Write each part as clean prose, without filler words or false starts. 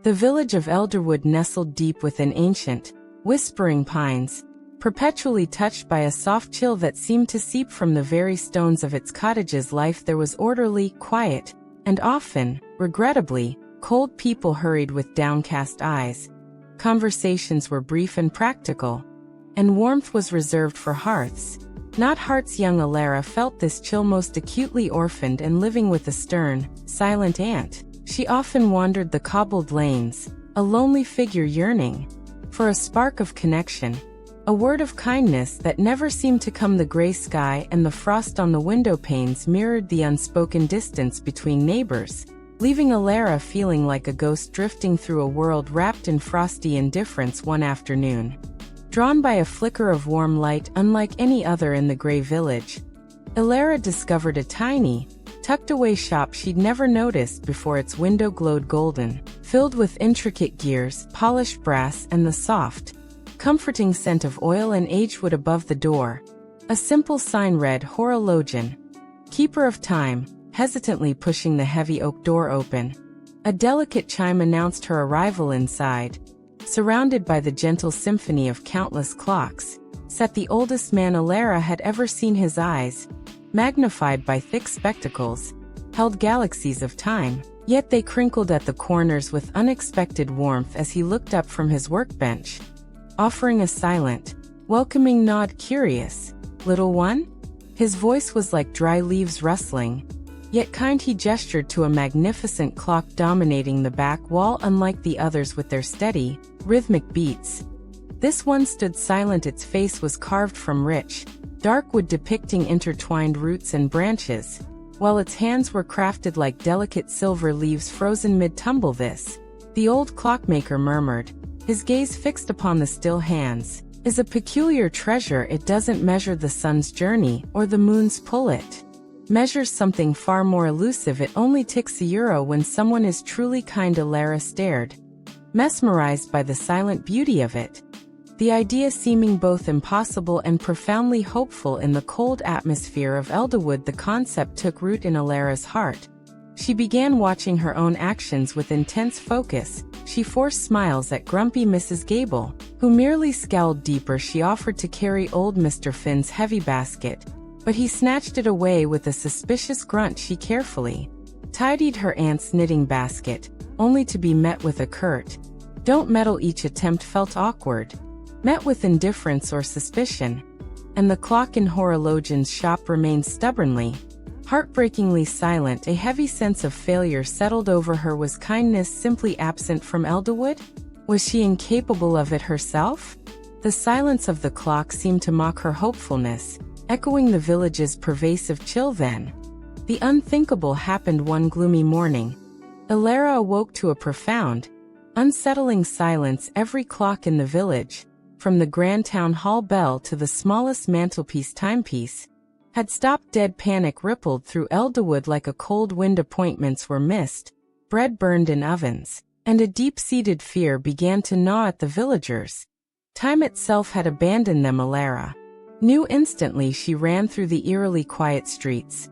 The village of Elderwood nestled deep within ancient, whispering pines, perpetually touched by a soft chill that seemed to seep from the very stones of its cottages. Life there was orderly, quiet, and often, regrettably, cold. People hurried with downcast eyes. Conversations were brief and practical, and warmth was reserved for hearths, not hearts. Young Elara felt this chill most acutely. Orphaned and living with a stern, silent aunt, she often wandered the cobbled lanes, a lonely figure yearning for a spark of connection, a word of kindness that never seemed to come. The gray sky and the frost on the window panes mirrored the unspoken distance between neighbors, leaving Elara feeling like a ghost drifting through a world wrapped in frosty indifference. One afternoon, drawn by a flicker of warm light unlike any other in the gray village, Elara discovered a tiny, tucked-away shop she'd never noticed before. Its window glowed golden, filled with intricate gears, polished brass, and the soft, comforting scent of oil and aged wood. Above the door, a simple sign read "Horologian, Keeper of Time," hesitantly pushing the heavy oak door open. A delicate chime announced her arrival. Inside, surrounded by the gentle symphony of countless clocks, sat the oldest man Elara had ever seen. His eyes, magnified by thick spectacles, held galaxies of time, yet they crinkled at the corners with unexpected warmth as he looked up from his workbench, offering a silent, welcoming nod. "Curious, little one?" His voice was like dry leaves rustling, yet kind. He gestured to a magnificent clock dominating the back wall. Unlike the others with their steady, rhythmic beats, this one stood silent. Its face was carved from rich, dark wood depicting intertwined roots and branches, while its hands were crafted like delicate silver leaves frozen mid-tumble. "This," the old clockmaker murmured, his gaze fixed upon the still hands, "is a peculiar treasure. It doesn't measure the sun's journey or the moon's pull. It measures something far more elusive. It only ticks a euro when someone is truly kind." Elara stared, mesmerized by the silent beauty of it, the idea seeming both impossible and profoundly hopeful. In the cold atmosphere of Elderwood, the concept took root in Elara's heart. She began watching her own actions with intense focus. She forced smiles at grumpy Mrs. Gable, who merely scowled deeper. She offered to carry old Mr. Finn's heavy basket, but he snatched it away with a suspicious grunt. She carefully tidied her aunt's knitting basket, only to be met with a curt, "Don't meddle." Each attempt felt awkward, met with indifference or suspicion, and the clock in Horologian's shop remained stubbornly, heartbreakingly silent. A heavy sense of failure settled over her. Was kindness simply absent from Elderwood? Was she incapable of it herself? The silence of the clock seemed to mock her hopefulness, echoing the village's pervasive chill. Then, the unthinkable happened. One gloomy morning, Elara awoke to a profound, unsettling silence. Every clock in the village, from the grand town hall bell to the smallest mantelpiece timepiece, had stopped dead. Panic rippled through Elderwood like a cold wind. Appointments were missed, bread burned in ovens, and a deep-seated fear began to gnaw at the villagers. Time itself had abandoned them. Elara knew instantly. She ran through the eerily quiet streets,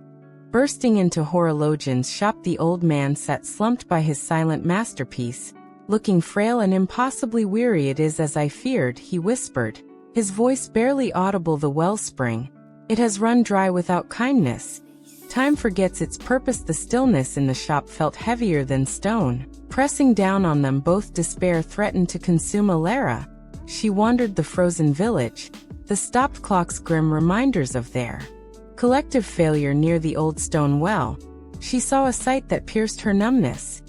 bursting into Horologian's shop. The old man sat slumped by his silent masterpiece, looking frail and impossibly weary. "It is as I feared," he whispered, his voice barely audible. "The wellspring, it has run dry without kindness. Time forgets its purpose." The stillness in the shop felt heavier than stone, pressing down on them both. Despair threatened to consume Elara. She wandered the frozen village, the stopped clocks grim reminders of their collective failure. Near the old stone well, she saw a sight that pierced her numbness.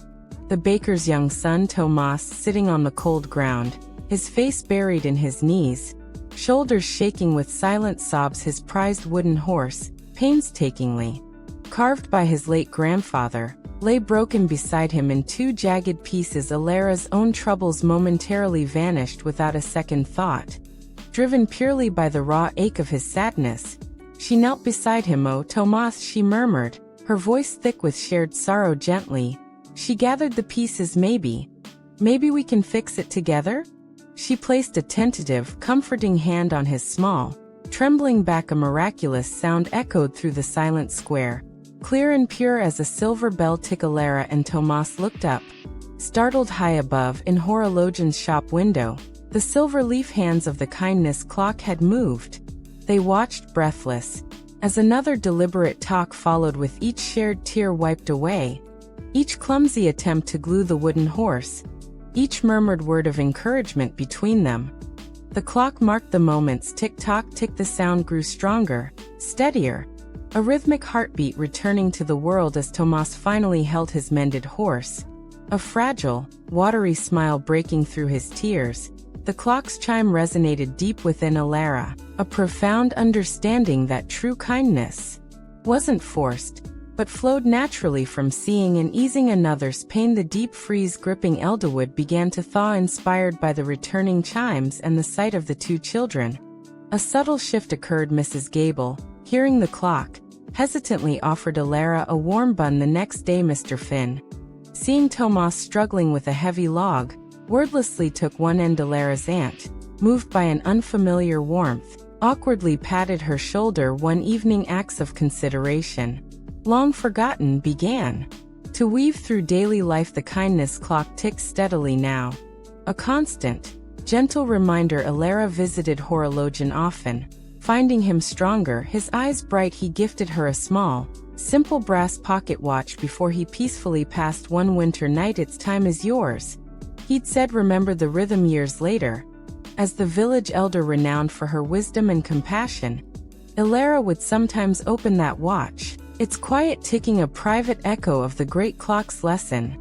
The baker's young son Tomas sitting on the cold ground, his face buried in his knees, shoulders shaking with silent sobs. His prized wooden horse, painstakingly carved by his late grandfather, lay broken beside him in two jagged pieces. Elara's own troubles momentarily vanished without a second thought. Driven purely by the raw ache of his sadness, she knelt beside him. "Oh, Tomas," she murmured, her voice thick with shared sorrow. Gently, she gathered the pieces. Maybe we can fix it together?" She placed a tentative, comforting hand on his small, trembling back. A miraculous sound echoed through the silent square, clear and pure as a silver bell tick. Elara and Tomas looked up, Startled high above in horologian's shop window, the silver leaf hands of the kindness clock had moved. They watched breathless, as another deliberate talk followed with each shared tear wiped away, each clumsy attempt to glue the wooden horse, each murmured word of encouragement between them. The clock marked the moments. Tick-tock tick. The sound grew stronger, steadier, a rhythmic heartbeat returning to the world as Tomas finally held his mended horse, a fragile, watery smile breaking through his tears. The clock's chime resonated deep within Elara, a profound understanding that true kindness wasn't forced, but flowed naturally from seeing and easing another's pain. The deep freeze gripping Elderwood began to thaw, inspired by the returning chimes and the sight of the two children. A subtle shift occurred. Mrs. Gable, hearing the clock, hesitantly offered Elara a warm bun the next day. Mr. Finn, seeing Tomas struggling with a heavy log, wordlessly took one end. Elara's aunt, moved by an unfamiliar warmth, awkwardly patted her shoulder one evening. Acts of consideration, long forgotten, began to weave through daily life. The kindness clock ticked steadily now, a constant, gentle reminder. Elara visited horologian often, finding him stronger, his eyes bright. He gifted her a small, simple brass pocket watch before he peacefully passed one winter night. Its time is yours, he'd said. Remember the rhythm. Years later, as the village elder renowned for her wisdom and compassion, Elara would sometimes open that watch, its quiet ticking a private echo of the great clock's lesson.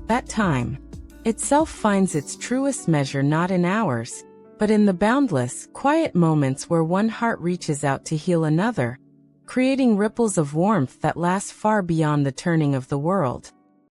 That time itself finds its truest measure not in hours, but in the boundless, quiet moments where one heart reaches out to heal another, creating ripples of warmth that last far beyond the turning of the world.